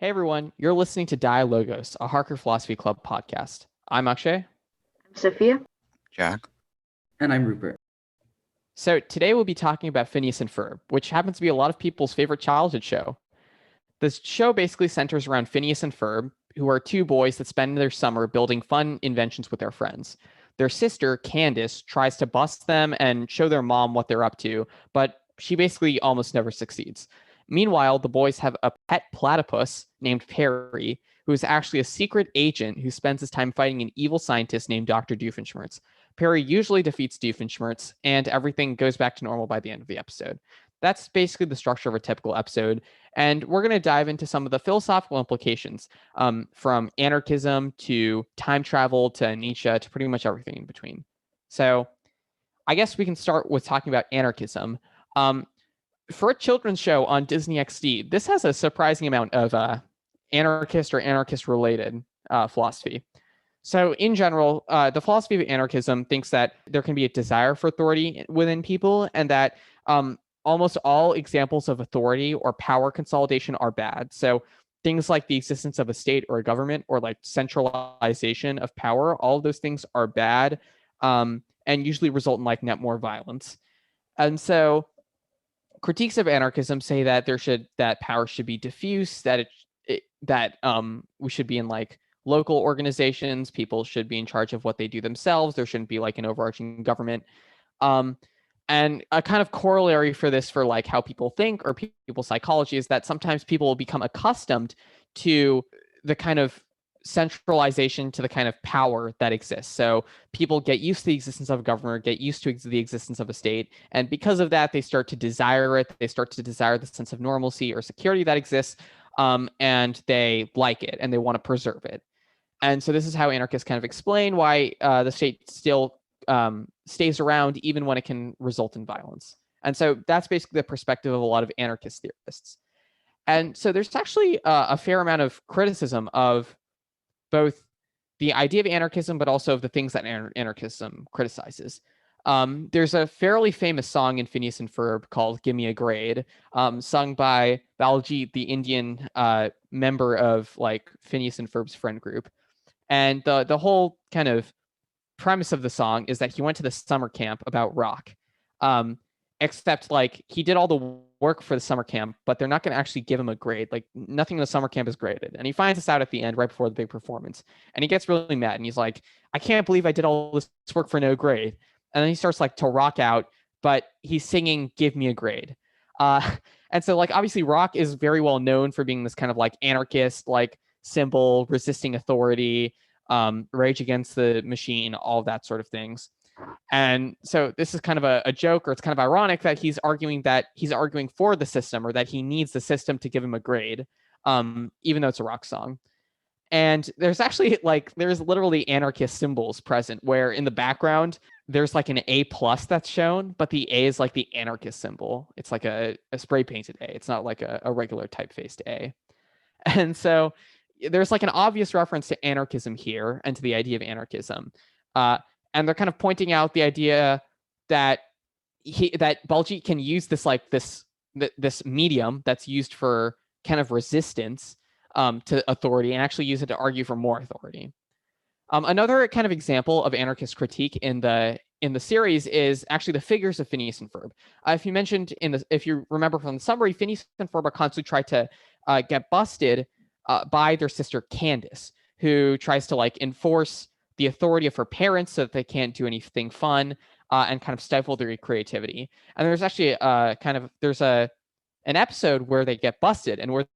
Hey everyone, you're listening to Dialogos, a Harker Philosophy Club podcast. I'm Akshay. I'm Sophia. Jack. And I'm Rupert. So today we'll be talking about Phineas and Ferb, which happens to be a lot of people's favorite childhood show. This show basically centers around Phineas and Ferb, who are two boys that spend their summer building fun inventions with their friends. Their sister, Candace, tries to bust them and show their mom what they're up to, but she basically almost never succeeds. Meanwhile, the boys have a pet platypus named Perry, who is actually a secret agent who spends his time fighting an evil scientist named Dr. Doofenshmirtz. Perry usually defeats Doofenshmirtz, and everything goes back to normal by the end of the episode. That's basically the structure of a typical episode, and we're going to dive into some of the philosophical implications, from anarchism to time travel to Nietzsche to pretty much everything in between. So I guess we can start with talking about anarchism. For a children's show on Disney XD, this has a surprising amount of anarchist or anarchist-related philosophy. So in general, the philosophy of anarchism thinks that there can be a desire for authority within people, and that almost all examples of authority or power consolidation are bad. So things like the existence of a state or a government, or like centralization of power, all of those things are bad, and usually result in like net more violence. And so critiques of anarchism say that that power should be diffuse, that we should be in like local organizations, people should be in charge of what they do themselves, there shouldn't be like an overarching government. And a kind of corollary for this, for like how people think or people's psychology, is that sometimes people will become accustomed to the kind of centralization, to the kind of power that exists. So people get used to the existence of a government, get used to the existence of a state, and because of that, they start to desire it. They start to desire the sense of normalcy or security that exists, and they like it and they want to preserve it. And so this is how anarchists kind of explain why the state still stays around even when it can result in violence. And so that's basically the perspective of a lot of anarchist theorists. And so there's actually a fair amount of criticism of both the idea of anarchism, but also of the things that anarchism criticizes. There's a fairly famous song in Phineas and Ferb called "Give Me a Grade," sung by Baljit, the Indian member of like Phineas and Ferb's friend group. And the whole kind of premise of the song is that he went to the summer camp about rock, except like he did all the work for the summer camp, but they're not going to actually give him a grade. Like nothing in the summer camp is graded. And he finds this out at the end, right before the big performance. And he gets really mad. And he's like, I can't believe I did all this work for no grade. And then he starts like to rock out, but he's singing "Give Me a Grade." And so like obviously rock is very well known for being this kind of like anarchist like symbol, resisting authority, rage against the machine, all of that sort of things. And so this is kind of a joke, or it's kind of ironic that he's arguing for the system, or that he needs the system to give him a grade, even though it's a rock song. And there's actually there's literally anarchist symbols present, where in the background there's like an A+ that's shown, but the A is like the anarchist symbol. It's like a spray painted A. It's not like a regular typefaced A. And so there's like an obvious reference to anarchism here and to the idea of anarchism. And they're kind of pointing out the idea that that Baljit can use this medium that's used for kind of resistance to authority, and actually use it to argue for more authority. Another kind of example of anarchist critique in the series is actually the figures of Phineas and Ferb. If you remember from the summary, Phineas and Ferb are constantly try to get busted by their sister Candace, who tries to like enforce the authority of her parents so that they can't do anything fun, and kind of stifle their creativity. And there's actually an episode where they get busted and where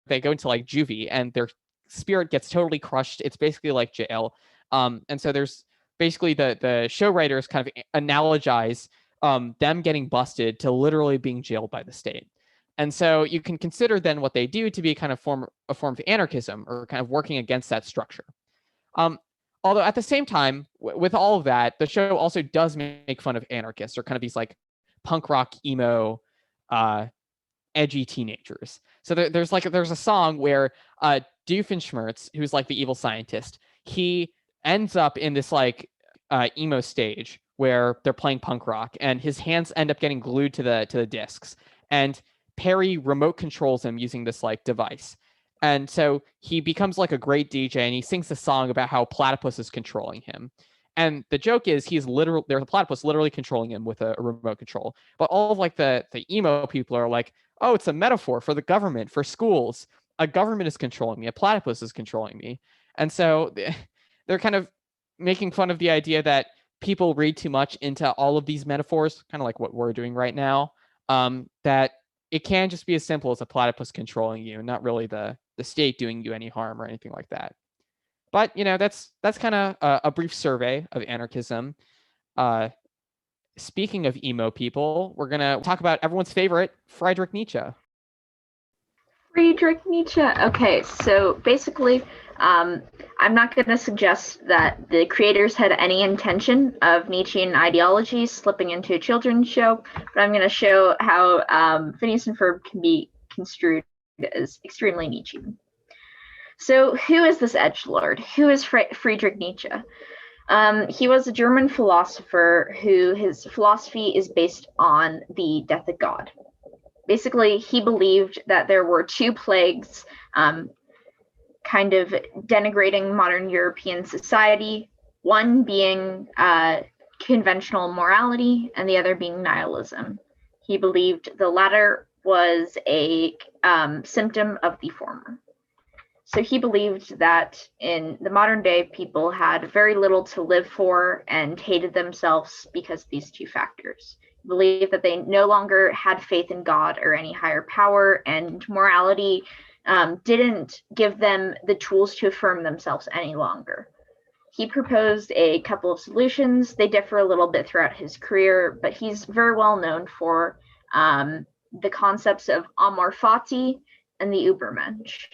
they go into like juvie and their spirit gets totally crushed. It's basically like jail. And so there's basically the show writers kind of analogize them getting busted to literally being jailed by the state. And so you can consider then what they do to be a form of anarchism, or kind of working against that structure. Although at the same time, with all of that, the show also does make fun of anarchists, or kind of these like punk rock emo, edgy teenagers. So there's a song where Doofenshmirtz, who's like the evil scientist, he ends up in this like emo stage where they're playing punk rock, and his hands end up getting glued to the discs, and Perry remote controls him using this like device. And so he becomes like a great DJ, and he sings a song about how platypus is controlling him. And the joke is there's a platypus literally controlling him with a remote control. But all of like the emo people are like, oh, it's a metaphor for the government, for schools. A government is controlling me. A platypus is controlling me. And so they're kind of making fun of the idea that people read too much into all of these metaphors, kind of like what we're doing right now, that it can just be as simple as a platypus controlling you, not really the state doing you any harm or anything like that. But, that's kind of a brief survey of anarchism. Speaking of emo people, we're going to talk about everyone's favorite, Friedrich Nietzsche. Friedrich Nietzsche. Okay, so basically, I'm not going to suggest that the creators had any intention of Nietzschean ideology slipping into a children's show, but I'm going to show how Phineas and Ferb can be construed as extremely Nietzschean. So who is this edgelord? Who is Friedrich Nietzsche? He was a German philosopher who his philosophy is based on the death of God. Basically, he believed that there were two plagues kind of denigrating modern European society, one being conventional morality and the other being nihilism. He believed the latter was a symptom of the former. So he believed that in the modern day, people had very little to live for and hated themselves because of these two factors. He believed that they no longer had faith in God or any higher power, and morality didn't give them the tools to affirm themselves any longer. He proposed a couple of solutions. They differ a little bit throughout his career, but he's very well known for the concepts of amor fati and the Übermensch.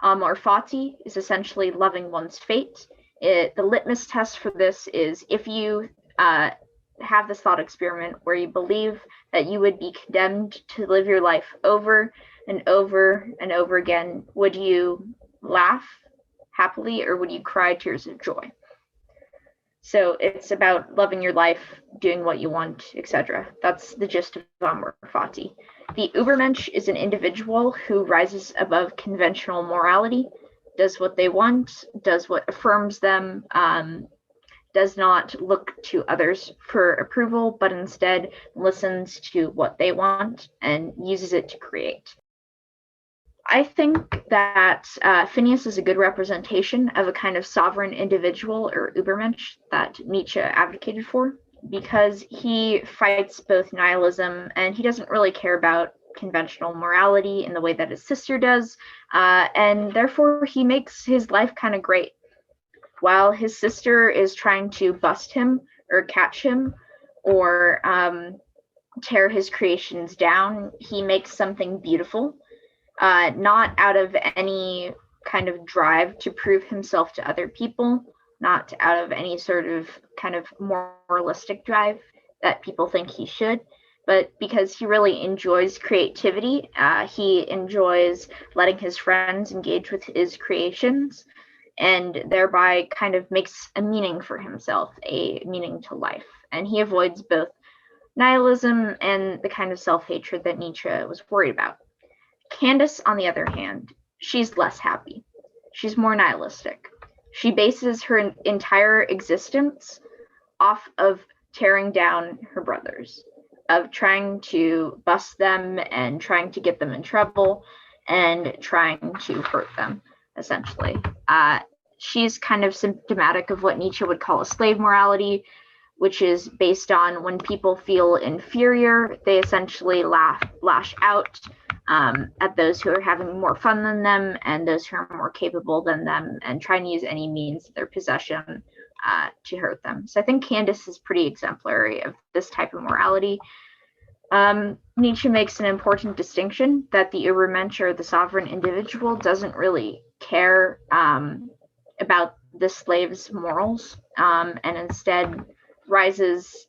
Amor fati is essentially loving one's fate. The litmus test for this is if you have this thought experiment where you believe that you would be condemned to live your life over and over and over again, would you laugh happily or would you cry tears of joy? So it's about loving your life, doing what you want, etc. That's the gist of amor fati. The Übermensch is an individual who rises above conventional morality, does what they want, does what affirms them, does not look to others for approval, but instead listens to what they want and uses it to create. I think that Phineas is a good representation of a kind of sovereign individual or Übermensch that Nietzsche advocated for, because he fights both nihilism and he doesn't really care about conventional morality in the way that his sister does, and therefore he makes his life kind of great. While his sister is trying to bust him or catch him or tear his creations down, he makes something beautiful, not out of any kind of drive to prove himself to other people, not out of any sort of kind of moralistic drive that people think he should, but because he really enjoys creativity. He enjoys letting his friends engage with his creations, and thereby kind of makes a meaning for himself, a meaning to life. And he avoids both nihilism and the kind of self-hatred that Nietzsche was worried about. Candace, on the other hand, she's less happy. She's more nihilistic. She bases her entire existence off of tearing down her brothers, of trying to bust them and trying to get them in trouble and trying to hurt them, essentially. She's kind of symptomatic of what Nietzsche would call a slave morality, which is based on when people feel inferior, they essentially lash out at those who are having more fun than them and those who are more capable than them, and trying to use any means of their possession to hurt them. So I think Candace is pretty exemplary of this type of morality. Nietzsche makes an important distinction that the Übermensch, or the sovereign individual, doesn't really care about the slave's morals, and instead rises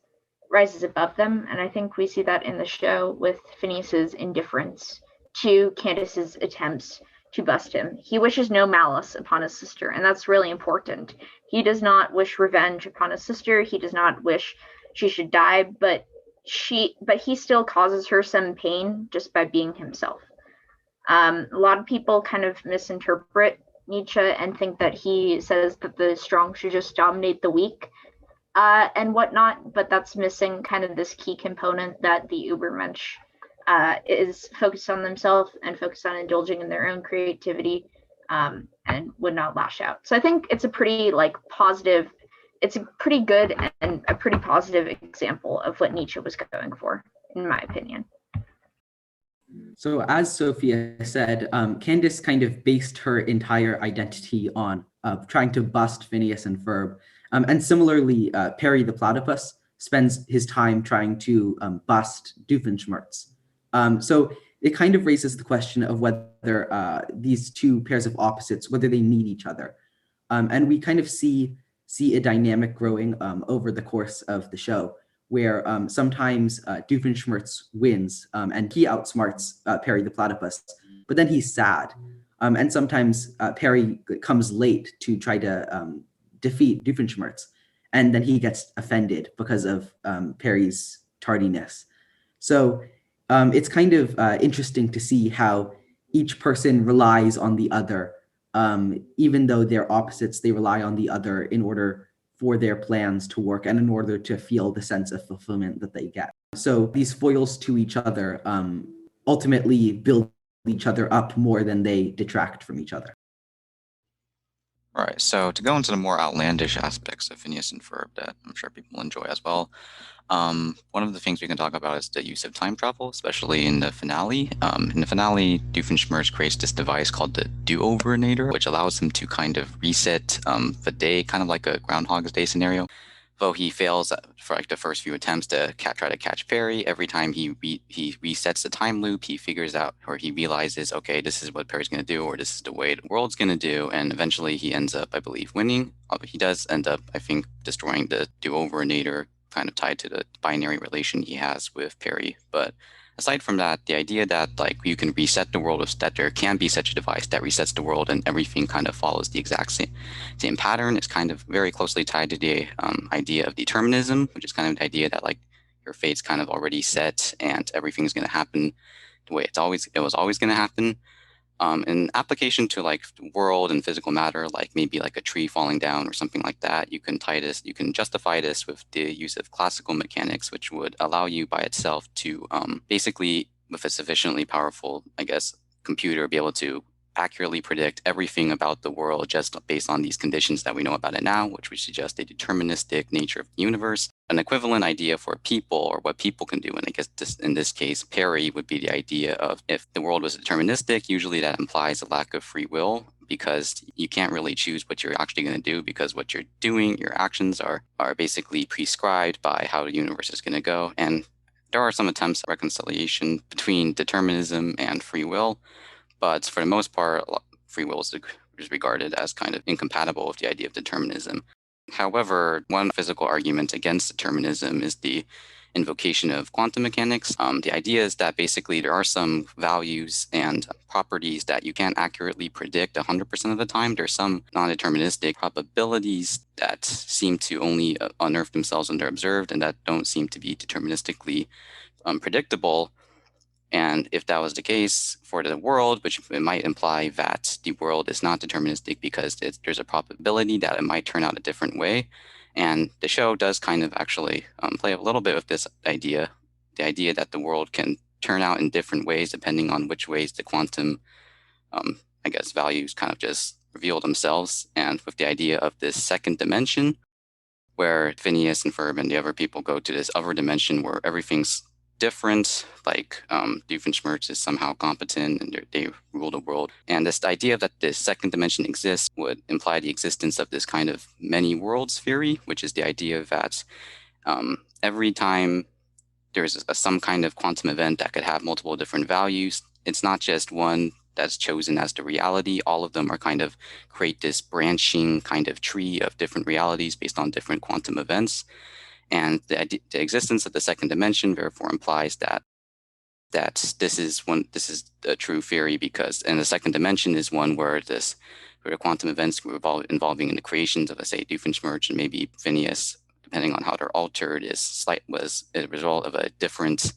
above them. And I think we see that in the show with Phineas's indifference to Candace's attempts to bust him. He wishes no malice upon his sister, and that's really important. He does not wish revenge upon his sister. He does not wish she should die, but he still causes her some pain just by being himself. A lot of people kind of misinterpret Nietzsche and think that he says that the strong should just dominate the weak and whatnot, but that's missing kind of this key component that the Ubermensch is focused on themselves and focused on indulging in their own creativity and would not lash out. So I think it's a pretty positive, it's a pretty good and a pretty positive example of what Nietzsche was going for, in my opinion. So as Sophia said, Candace kind of based her entire identity on trying to bust Phineas and Ferb. And similarly, Perry the Platypus spends his time trying to bust Doofenshmirtz. So it kind of raises the question of whether these two pairs of opposites, whether they need each other. And we kind of see a dynamic growing over the course of the show, where sometimes Doofenshmirtz wins and he outsmarts Perry the Platypus, but then he's sad. And sometimes Perry comes late to try to defeat Doofenshmirtz, and then he gets offended because of Perry's tardiness. So it's kind of interesting to see how each person relies on the other. Even though they're opposites, they rely on the other in order for their plans to work and in order to feel the sense of fulfillment that they get. So these foils to each other ultimately build each other up more than they detract from each other. All right, so to go into the more outlandish aspects of Phineas and Ferb that I'm sure people enjoy as well, one of the things we can talk about is the use of time travel, especially in the finale. In the finale, Doofenshmirtz creates this device called the do-overinator, which allows him to kind of reset the day, kind of like a Groundhog's Day scenario. Though he fails for like the first few attempts to try to catch Perry, every time he resets the time loop, he figures out, or he realizes, okay, this is what Perry's going to do, or this is the way the world's going to do, and eventually he ends up, I believe, winning. He does end up, I think, destroying the do-overinator, kind of tied to the binary relation he has with Perry. But aside from that, the idea that like you can reset the world, that there can be such a device that resets the world and everything kind of follows the exact same pattern is kind of very closely tied to the idea of determinism, which is kind of the idea that like your fate's kind of already set and everything's going to happen the way it was always going to happen. In application to like the world and physical matter, like maybe like a tree falling down or something like that, you can justify this with the use of classical mechanics, which would allow you by itself to basically, with a sufficiently powerful, I guess, computer, be able to accurately predict everything about the world just based on these conditions that we know about it now, which would suggest a deterministic nature of the universe. An equivalent idea for people, or what people can do, and I guess in this case, Perry would be the idea of if the world was deterministic, usually that implies a lack of free will, because you can't really choose what you're actually going to do, because what you're doing, your actions are basically prescribed by how the universe is going to go. And there are some attempts at reconciliation between determinism and free will, but for the most part, free will is regarded as kind of incompatible with the idea of determinism. However, one physical argument against determinism is the invocation of quantum mechanics. The idea is that basically there are some values and properties that you can't accurately predict 100% of the time. There's some non-deterministic probabilities that seem to only unearth themselves when they're observed and that don't seem to be deterministically predictable. And if that was the case for the world, which it might imply that the world is not deterministic because there's a probability that it might turn out a different way. And the show does kind of actually play a little bit with this idea, the idea that the world can turn out in different ways depending on which ways the quantum, I guess, values kind of just reveal themselves. And with the idea of this second dimension, where Phineas and Ferb and the other people go to this other dimension where everything's different, like Doofenshmirtz is somehow competent and they rule the world. And this idea that this second dimension exists would imply the existence of this kind of many worlds theory, which is the idea that every time there's some kind of quantum event that could have multiple different values, it's not just one that's chosen as the reality. All of them are kind of create this branching kind of tree of different realities based on different quantum events. And the existence of the second dimension therefore implies that this is a true theory, because and the second dimension is one where the quantum events involving in the creations of, let's say, Doofenshmirtz and maybe Phineas, depending on how they're altered, was a result of a different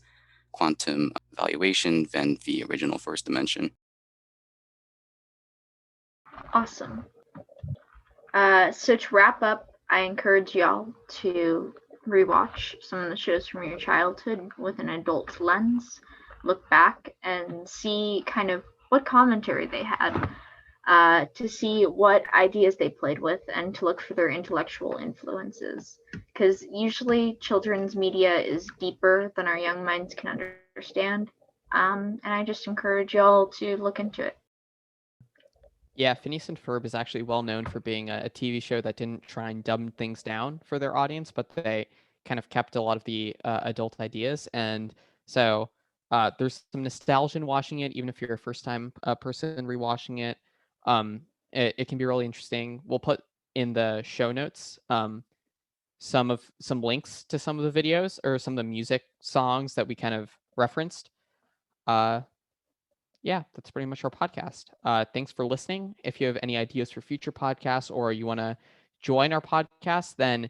quantum valuation than the original first dimension. Awesome. So to wrap up, I encourage y'all to rewatch some of the shows from your childhood with an adult lens, look back and see kind of what commentary they had, to see what ideas they played with, and to look for their intellectual influences. Because usually children's media is deeper than our young minds can understand. And I just encourage y'all to look into it. Yeah, Phineas and Ferb is actually well known for being a TV show that didn't try and dumb things down for their audience, but they kind of kept a lot of the adult ideas. And so there's some nostalgia in watching it, even if you're a first-time person rewatching it. It can be really interesting. We'll put in the show notes some links to some of the videos or some of the music songs that we kind of referenced. Yeah, that's pretty much our podcast. Thanks for listening. If you have any ideas for future podcasts or you want to join our podcast, then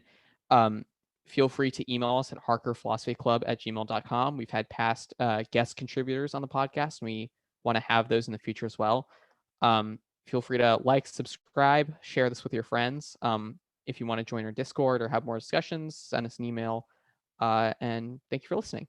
feel free to email us at harkerphilosophyclub@gmail.com. We've had past guest contributors on the podcast, and we want to have those in the future as well. Feel free to like, subscribe, share this with your friends. If you want to join our Discord or have more discussions, send us an email. And thank you for listening.